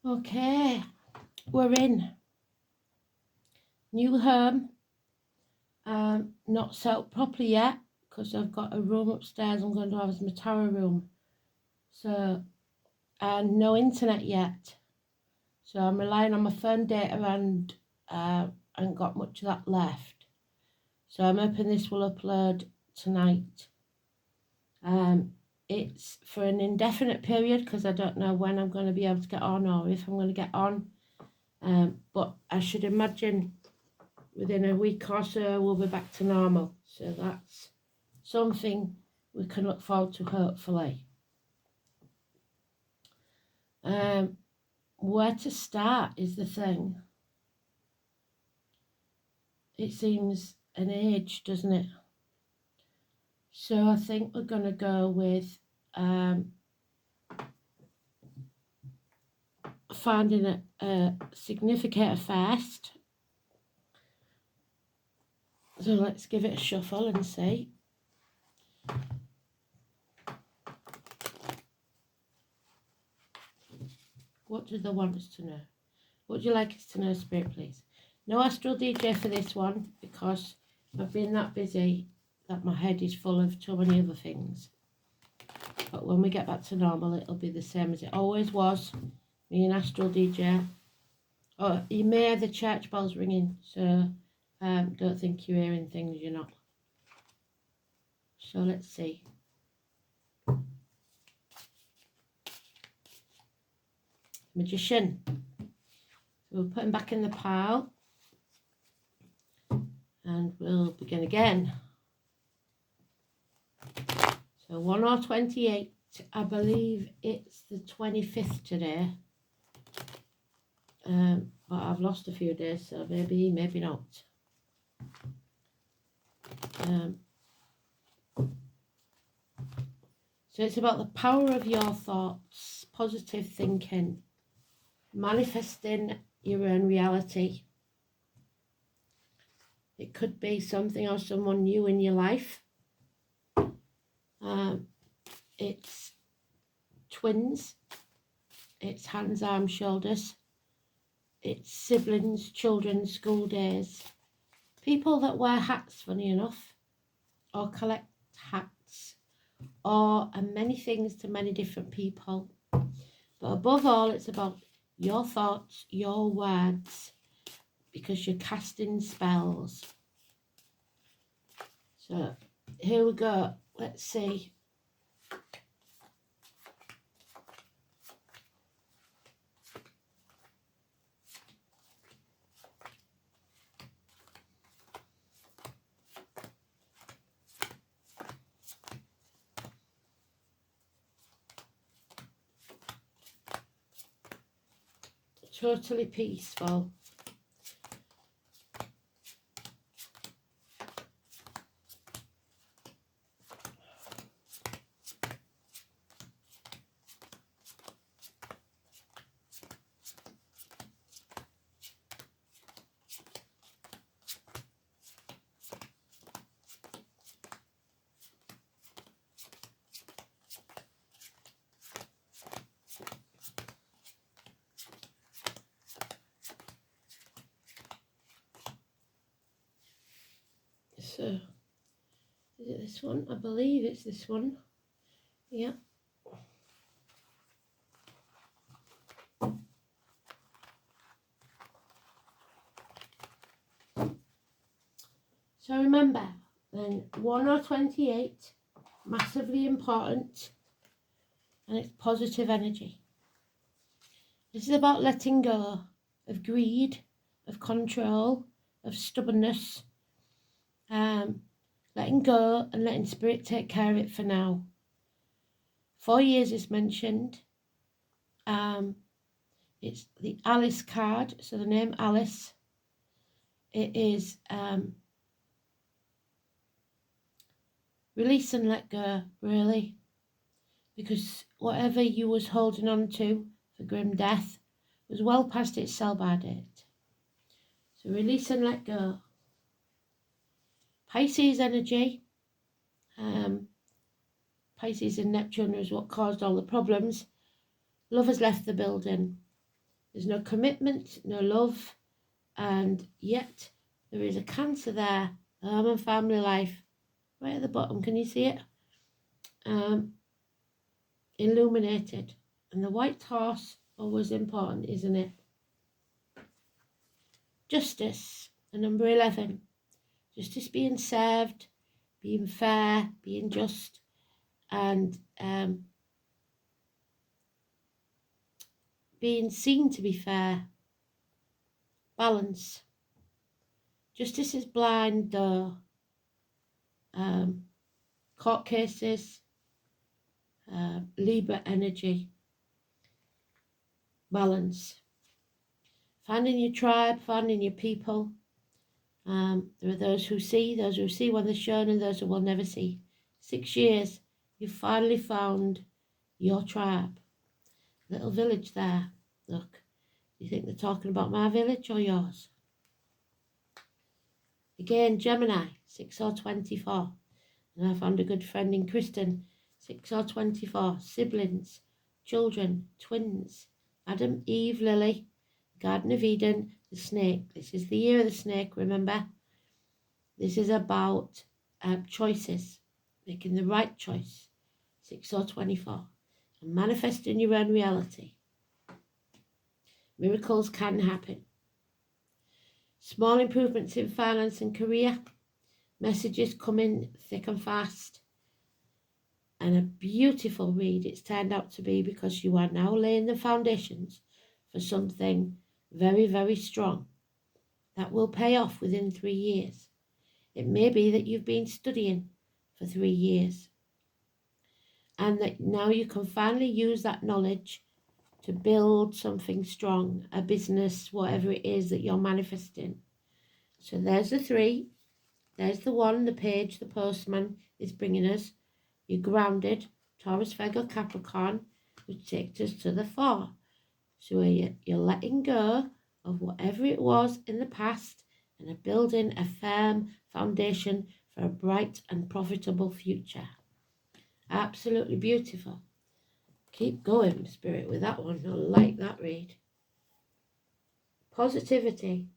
Okay, we're in. New home. Not set up properly yet because I've got a room upstairs I'm going to have as my tower room. So, and no internet yet. So I'm relying on my phone data and I haven't got much of that left. So I'm hoping this will upload tonight. It's for an indefinite period because I don't know when I'm going to be able to get on or if I'm going to get on. But I should imagine within a week or so we'll be back to normal. So that's something we can look forward to, hopefully. Where to start is the thing. It seems an age, doesn't it? So I think we're going to go with finding a significator first. So let's give it a shuffle and see. What do they want us to know? What would you like us to know, Spirit, please? No Astral DJ for this one because I've been that busy that my head is full of too many other things. But when we get back to normal, it'll be the same as it always was. Me and Astral DJ. Oh, you may hear the church bells ringing, so don't think you're hearing things you're not. So let's see. Magician. So we'll put him back in the pile. And we'll begin again. So 1 or 28. I believe it's the 25th today. But I've lost a few days, so maybe not. So it's about the power of your thoughts, positive thinking, manifesting your own reality. It could be something or someone new in your life. It's twins. It's hands, arms, shoulders. It's siblings, children, school days. People that wear hats, funny enough, or collect hats, or many things to many different people. But above all, it's about your thoughts, your words, because you're casting spells. So here we go. Let's see. Totally peaceful. So, is it this one? I believe it's this one. Yeah. So remember, then 1 or 28, massively important, and it's positive energy. This is about letting go of greed, of control, of stubbornness, letting go and letting spirit take care of it for now. 4 years is mentioned. It's the Alice card, so the name Alice. It is release and let go, really, because whatever you was holding on to for grim death was well past its sell-by date. So release and let go. Pisces energy. Pisces and Neptune is what caused all the problems. Love has left the building. There's no commitment, no love, and yet there is a Cancer there. Home and family life, right at the bottom. Can you see it? Illuminated. And the white horse, always important, isn't it? Justice, the number 11. Justice being served, being fair, being just, and being seen to be fair. Balance. Justice is blind, though. Court cases, Libra energy. Balance. Finding your tribe, finding your people. There are those who see when they're shown, and those who will never see. 6 years, you've finally found your tribe. Little village there. Look, do you think they're talking about my village or yours? Again, Gemini, 6 or 24. And I found a good friend in Kristen, 6 or 24. Siblings, children, twins. Adam, Eve, Lily, Garden of Eden, the snake. This is the year of the snake, remember? This is about choices, making the right choice. 6 or 24. And manifesting your own reality. Miracles can happen. Small improvements in finance and career. Messages coming thick and fast. And a beautiful read it's turned out to be, because you are now laying the foundations for something very, very strong that will pay off within 3 years. It may be that you've been studying for 3 years and that now you can finally use that knowledge to build something strong, a business, whatever it is that you're manifesting. So there's the 3, there's the 1, the page, the postman is bringing us. You're grounded, Taurus, Virgo, Capricorn, which takes us to the 4. So you're letting go of whatever it was in the past and are building a firm foundation for a bright and profitable future. Absolutely beautiful. Keep going, Spirit, with that one. I like that read. Positivity.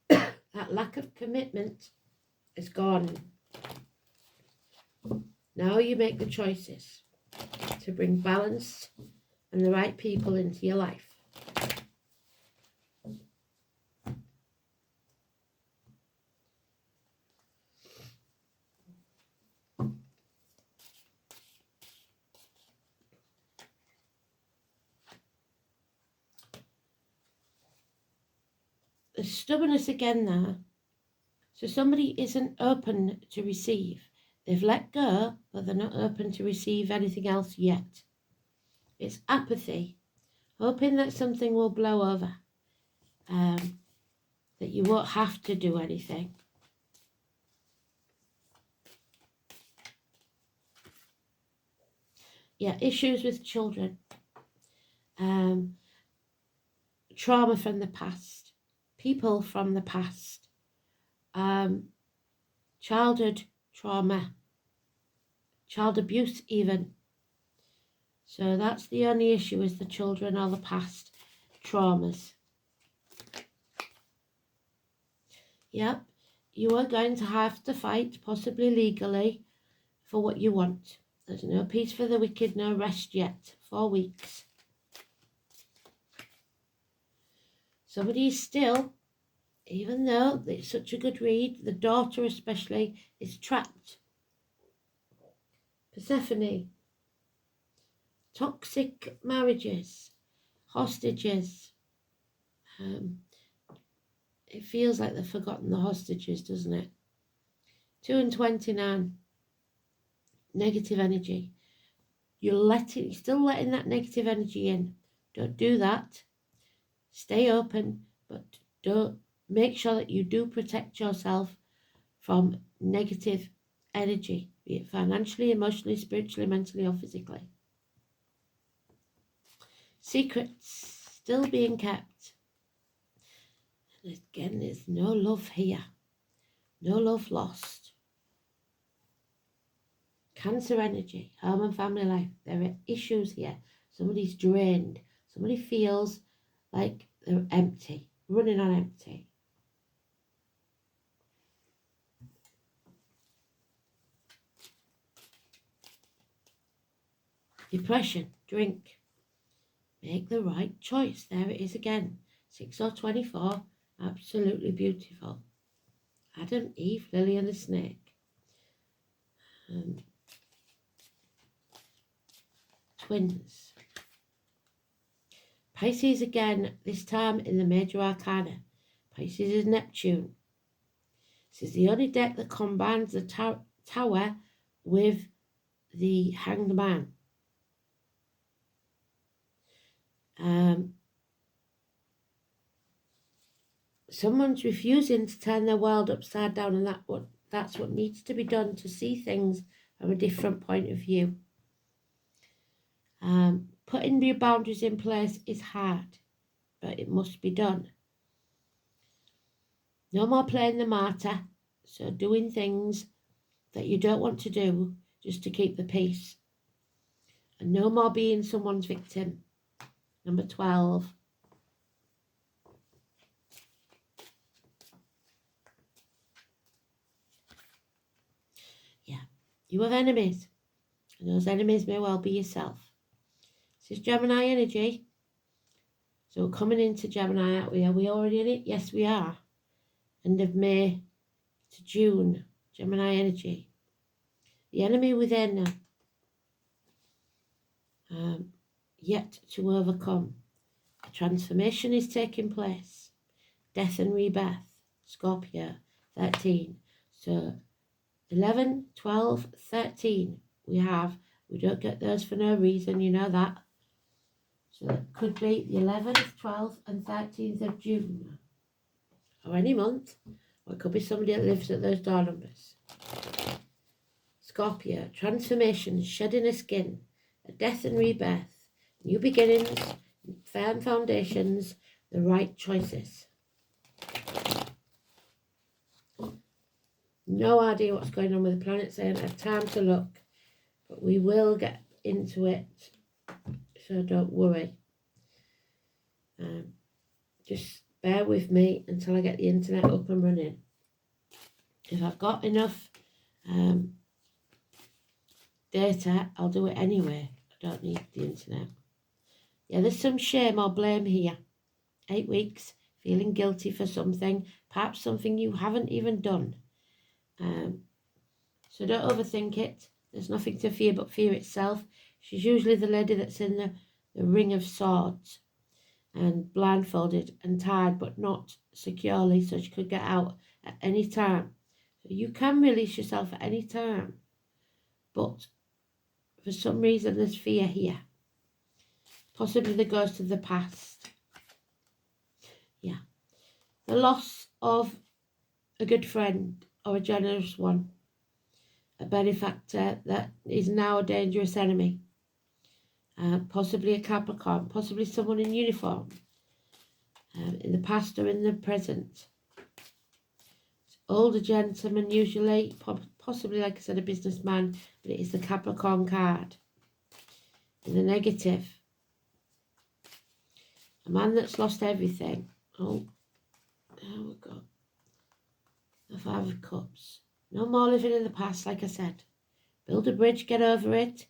That lack of commitment is gone. Now you make the choices to bring balance and the right people into your life. The stubbornness again there. So somebody isn't open to receive. They've let go, but they're not open to receive anything else yet. It's apathy, hoping that something will blow over, that you won't have to do anything. Yeah, issues with children, trauma from the past, people from the past, childhood trauma, child abuse even. So that's the only issue, is the children or the past traumas. Yep, you are going to have to fight, possibly legally, for what you want. There's no peace for the wicked, no rest yet. 4 weeks. Somebody is still, even though it's such a good read, the daughter especially, is trapped. Persephone. Toxic marriages. Hostages. It feels like they've forgotten the hostages, doesn't it? 2 and 29. Negative energy. You're still letting that negative energy in. Don't do that. Stay open, but don't make sure that you do protect yourself from negative energy, be it financially, emotionally, spiritually, mentally, or physically. Secrets still being kept. And again, there's no love here. No love lost. Cancer energy, home and family life. There are issues here. Somebody's drained. Somebody feels like they're empty, running on empty. Depression, drink. Make the right choice. There it is again. 6 or 24, absolutely beautiful. Adam, Eve, Lily and the snake. Twins. Pisces again, this time in the major arcana. Pisces is Neptune. This is the only deck that combines the tower with the Hanged Man. Someone's refusing to turn their world upside down, and that's what needs to be done, to see things from a different point of view. Putting your boundaries in place is hard, but it must be done. No more playing the martyr, so doing things that you don't want to do just to keep the peace. And no more being someone's victim. Number 12. Yeah, you have enemies, and those enemies may well be yourself. This is Gemini energy. So we're coming into Gemini, aren't we? Are we already in it? Yes, we are. End of May to June, Gemini energy. The enemy within, yet to overcome. A transformation is taking place. Death and rebirth, Scorpio, 13. So 11, 12, 13 we don't get those for no reason, you know that. So that could be the 11th, 12th and 13th of June. Or any month. Or it could be somebody that lives at those door numbers. Scorpio, transformation, shedding a skin, a death and rebirth, new beginnings, firm foundations, the right choices. No idea what's going on with the planets. I don't have time to look, but we will get into it, so don't worry. Just bear with me until I get the internet up and running. If I've got enough data, I'll do it anyway. I don't need the internet. Yeah, there's some shame or blame here. 8 weeks, feeling guilty for something, perhaps something you haven't even done. So don't overthink it. There's nothing to fear but fear itself. She's usually the lady that's in the Ring of Swords and blindfolded and tied, but not securely, so she could get out at any time. So you can release yourself at any time, but for some reason there's fear here. Possibly the ghost of the past. Yeah. The loss of a good friend or a generous one. A benefactor that is now a dangerous enemy. Possibly a Capricorn, possibly someone in uniform. In the past or in the present. Older gentleman usually, possibly like I said, a businessman, but it is the Capricorn card. In the negative. A man that's lost everything. Oh we got the Five of Cups. No more living in the past, like I said. Build a bridge, get over it.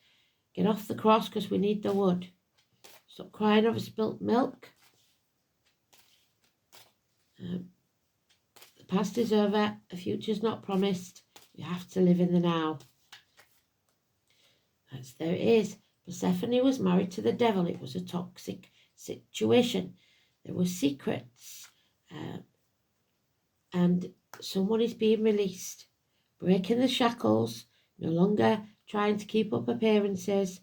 Get off the cross because we need the wood. Stop crying over spilt milk. The past is over. The future's not promised. You have to live in the now. There it is. Persephone was married to the devil. It was a toxic situation. There were secrets. And someone is being released. Breaking the shackles. No longer trying to keep up appearances.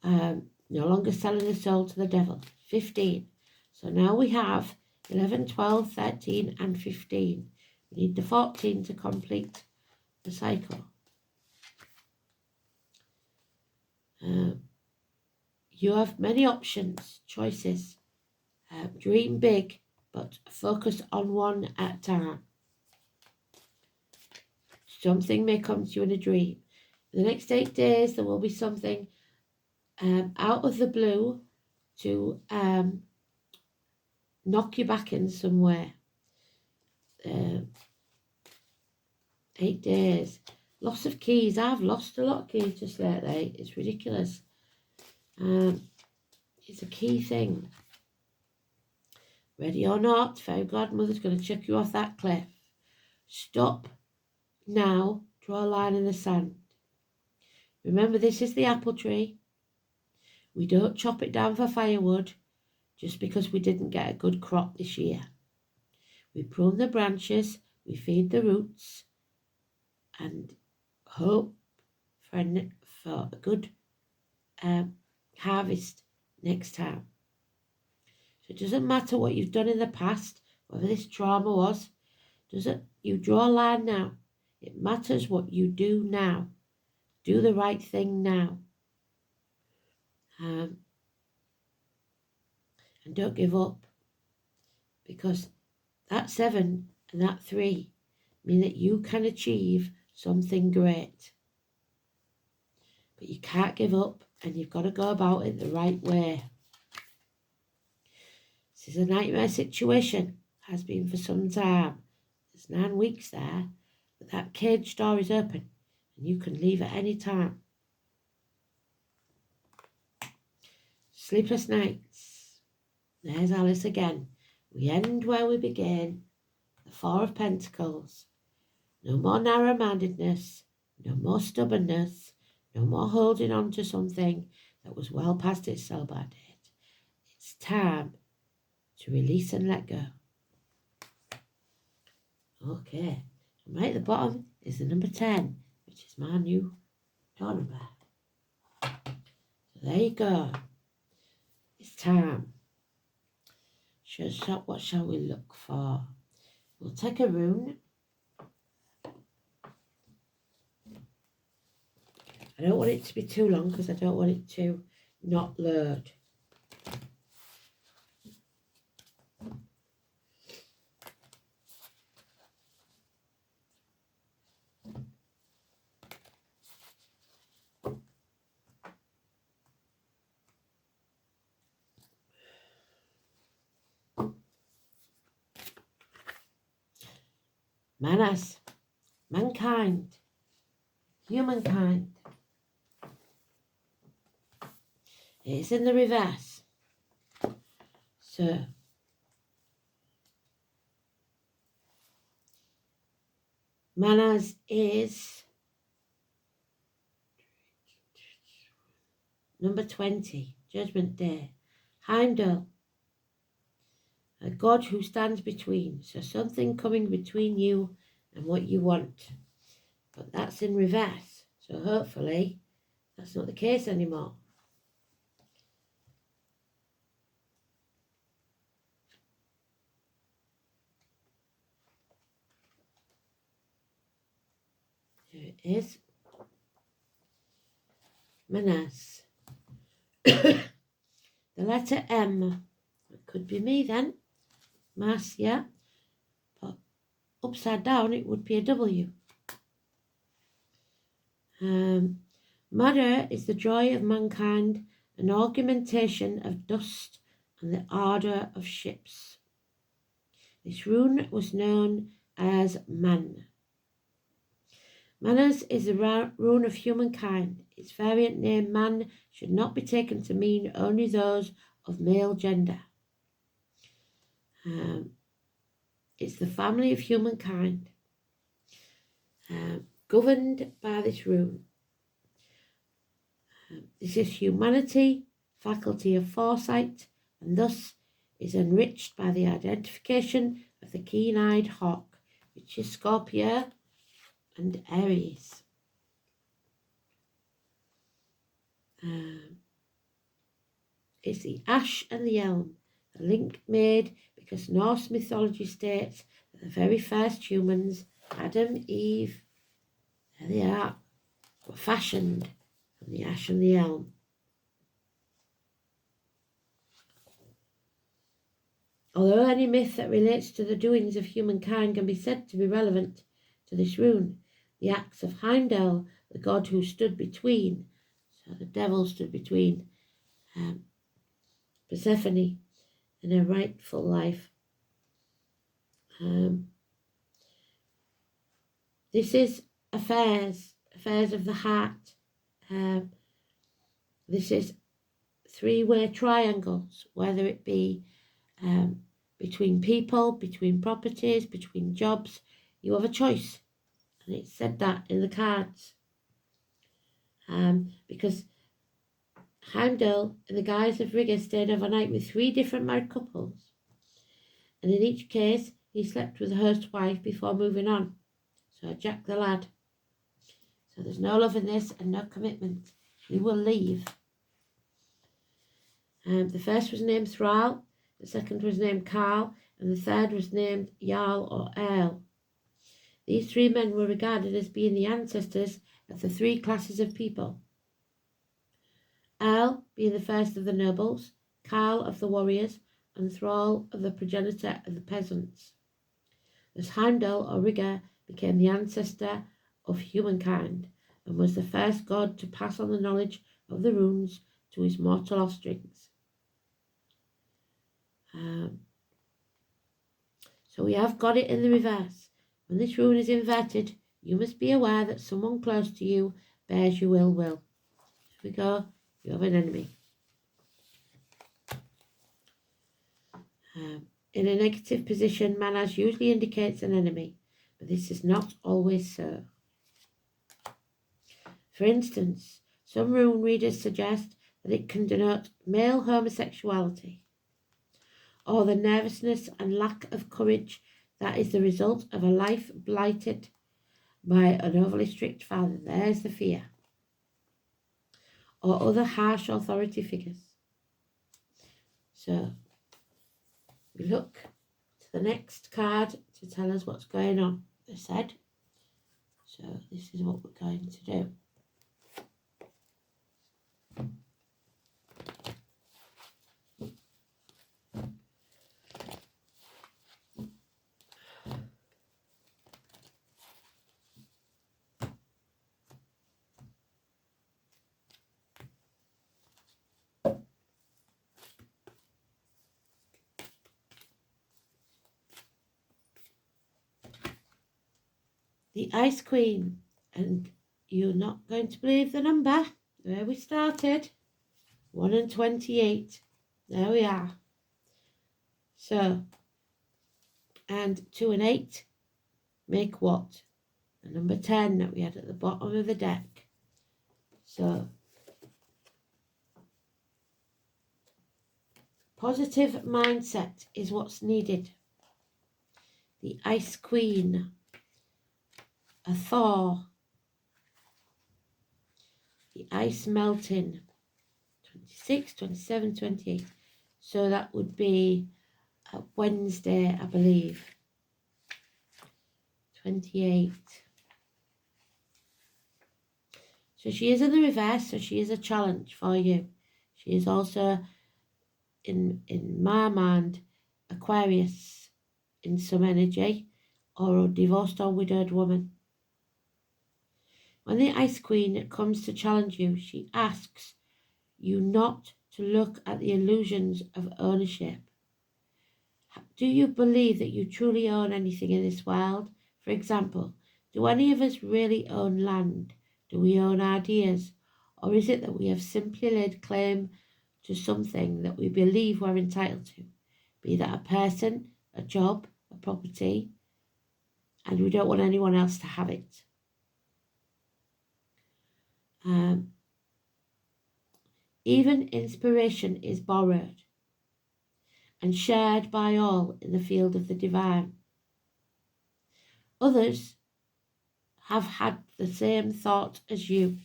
No longer selling the soul to the devil. 15. So now we have 11, 12, 13 and 15. We need the 14 to complete the cycle. You have many options, choices. Dream big, but focus on one at a time. Something may come to you in a dream. the next 8 days, there will be something out of the blue to knock you back in somewhere. 8 days. Loss of keys. I've lost a lot of keys just lately. It's ridiculous. It's a key thing. Ready or not, fairy godmother's going to chuck you off that cliff. Stop now. Draw a line in the sand. Remember, this is the apple tree. We don't chop it down for firewood just because we didn't get a good crop this year. We prune the branches, we feed the roots, and hope for a good harvest next time. So it doesn't matter what you've done in the past, whether this trauma was, you draw a line now. It matters what you do now. Do the right thing now. And don't give up, because that 7 and that 3 mean that you can achieve something great. But you can't give up, and you've got to go about it the right way. This is a nightmare situation, has been for some time. There's 9 weeks there, but that cage door is open and you can leave at any time. Sleepless nights. There's Alice again. We end where we begin. The 4 of Pentacles. No more narrow-mindedness, no more stubbornness, no more holding on to something that was well past its sell-by date. It's time to release and let go. Okay, and right at the bottom is the number 10, which is my new door number. So there you go. It's time. What shall we look for? We'll take a rune. I don't want it to be too long because I don't want it to not load. Manas, mankind, humankind. It's in the reverse. So, Manas is number 20, Judgment Day. Heimdall, a god who stands between. So something coming between you and what you want. But that's in reverse. So hopefully that's not the case anymore. Here it is. Manas. The letter M. It could be me then. Mas, yeah. But upside down it would be a W. Mother is the joy of mankind, an augmentation of dust and the ardour of ships. This rune was known as Man. Manas is the rune of humankind. Its variant name Man should not be taken to mean only those of male gender. It's the family of humankind, governed by this rune. This is humanity, faculty of foresight, and thus is enriched by the identification of the keen-eyed hawk, which is Scorpio and Aries. It's the ash and the elm, a link made because Norse mythology states that the very first humans, Adam, Eve, there they are, were fashioned from the ash and the elm. Although any myth that relates to the doings of humankind can be said to be relevant to this rune, the acts of Heimdall, the god who stood between. So the devil stood between Persephone and her rightful life. This is affairs of the heart. This is three-way triangles, whether it be between people, between properties, between jobs. You have a choice. And it said that in the cards. Because Heimdall, in the guise of Rigger, stayed overnight with 3 different married couples. And in each case, he slept with the host wife before moving on. So Jack the lad. So there's no love in this and no commitment. He will leave. The first was named Thrall, the second was named Carl, and the third was named Jarl or Earl. These 3 men were regarded as being the ancestors of the 3 classes of people. Earl being the first of the nobles, Carl of the warriors, and Thrall of the progenitor of the peasants. Thus Heimdall or Rigger became the ancestor of humankind and was the first god to pass on the knowledge of the runes to his mortal offsprings. So we have got it in the reverse. When this rune is inverted, you must be aware that someone close to you bears you ill will. Here we go, you have an enemy. In a negative position, Manas usually indicates an enemy, but this is not always so. For instance, some rune readers suggest that it can denote male homosexuality, or the nervousness and lack of courage that is the result of a life blighted by an overly strict father. There's the fear. Or other harsh authority figures. So we look to the next card to tell us what's going on, I said. So this is what we're going to do. The Ice Queen, and you're not going to believe the number where we started. 1 and 28. There we are. So, and 2 and 8 make what? The number 10 that we had at the bottom of the deck. So, positive mindset is what's needed. The Ice Queen. A thaw, the ice melting, 26, 27, 28. So that would be Wednesday, I believe. 28. So she is in the reverse, so she is a challenge for you. She is also, in my mind, Aquarius in some energy, or a divorced or widowed woman. When the Ice Queen comes to challenge you, she asks you not to look at the illusions of ownership. Do you believe that you truly own anything in this world? For example, do any of us really own land? Do we own ideas? Or is it that we have simply laid claim to something that we believe we're entitled to? Be that a person, a job, a property, and we don't want anyone else to have it. Even inspiration is borrowed and shared by all in the field of the divine. Others have had the same thought as you,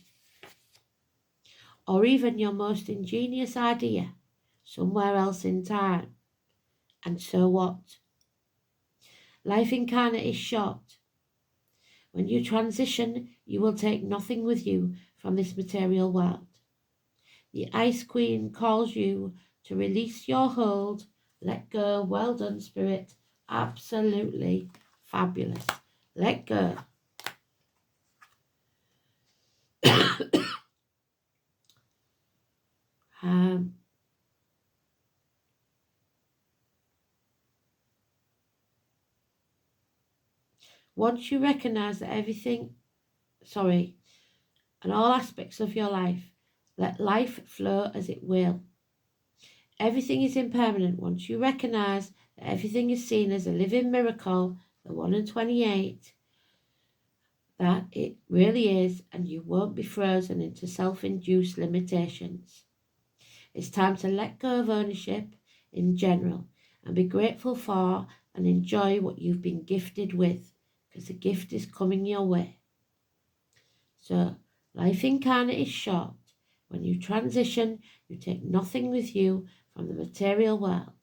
or even your most ingenious idea somewhere else in time. And so what? Life incarnate is short. When you transition, you will take nothing with you from this material world. The Ice Queen calls you to release your hold, let go. Well done, Spirit. Absolutely fabulous. Let go. Once you recognise that and all aspects of your life, let life flow as it will. Everything is impermanent. Once you recognise that everything is seen as a living miracle, the 1 in 28, that it really is, and you won't be frozen into self-induced limitations. It's time to let go of ownership in general and be grateful for and enjoy what you've been gifted with, because the gift is coming your way. So, life incarnate is short. When you transition, you take nothing with you from the material world.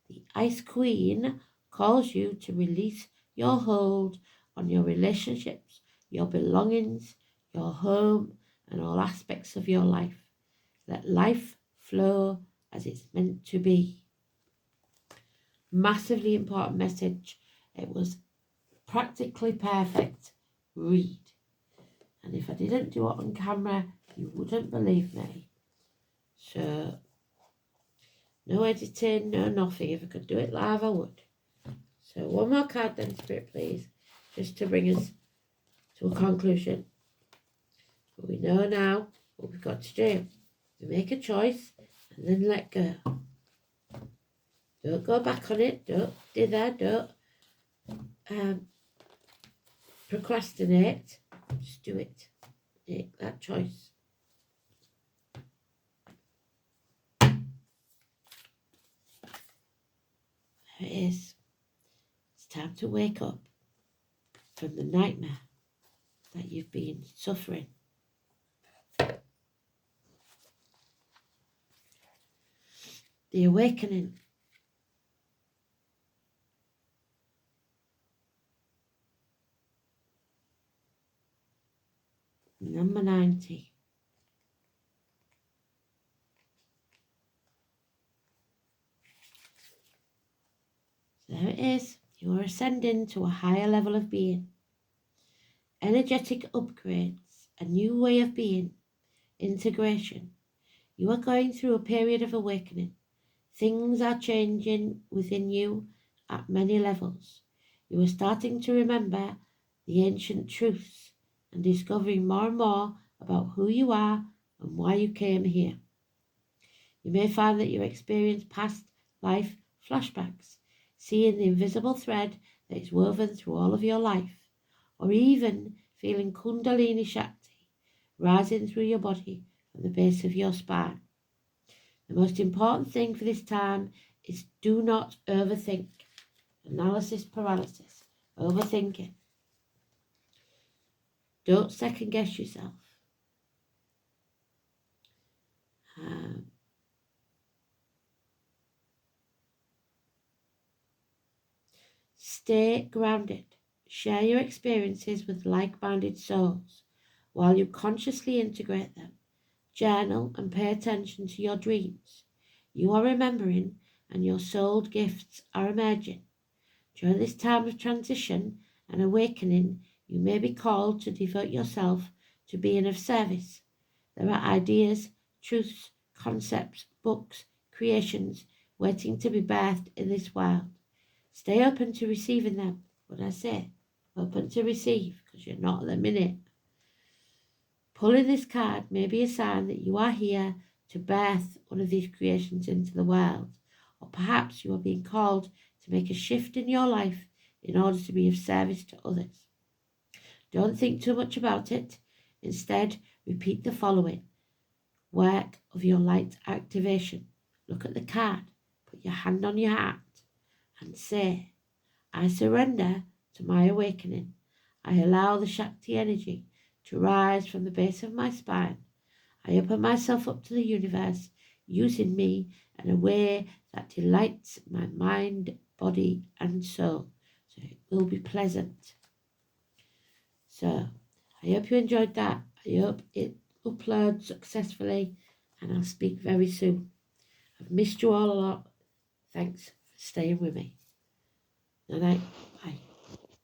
The Ice Queen calls you to release your hold on your relationships, your belongings, your home, and all aspects of your life. Let life flow as it's meant to be. Massively important message. It was practically perfect read. And if I didn't do it on camera, you wouldn't believe me. So, no editing, no nothing. If I could do it live, I would. So, one more card then, Spirit, please. Just to bring us to a conclusion. But we know now what we've got to do. We make a choice and then let go. Don't go back on it. Don't dither. Don't procrastinate. Just do it. Make that choice. There it is. It's time to wake up from the nightmare that you've been suffering. The awakening. Number 90. There it is. You are ascending to a higher level of being. Energetic upgrades, a new way of being, integration. You are going through a period of awakening. Things are changing within you at many levels. You are starting to remember the ancient truths and discovering more and more about who you are and why you came here. You may find that you experience past life flashbacks, seeing the invisible thread that is woven through all of your life, or even feeling Kundalini Shakti rising through your body from the base of your spine. The most important thing for this time is do not overthink. Analysis paralysis, overthinking. Don't second guess yourself. Stay grounded. Share your experiences with like-minded souls while you consciously integrate them. Journal and pay attention to your dreams. You are remembering and your soul gifts are emerging. During this time of transition and awakening, you may be called to devote yourself to being of service. There are ideas, truths, concepts, books, creations waiting to be birthed in this world. Stay open to receiving them. What I say, open to receive, because you're not at the minute. Pulling this card may be a sign that you are here to birth one of these creations into the world, or perhaps you are being called to make a shift in your life in order to be of service to others. Don't think too much about it. Instead, repeat the following. Work of your light activation. Look at the card, put your hand on your heart, and say, I surrender to my awakening. I allow the Shakti energy to rise from the base of my spine. I open myself up to the universe, using me in a way that delights my mind, body, and soul. So it will be pleasant. So I hope you enjoyed that. I hope it uploads successfully, and I'll speak very soon. I've missed you all a lot. Thanks for staying with me. Good night. Bye.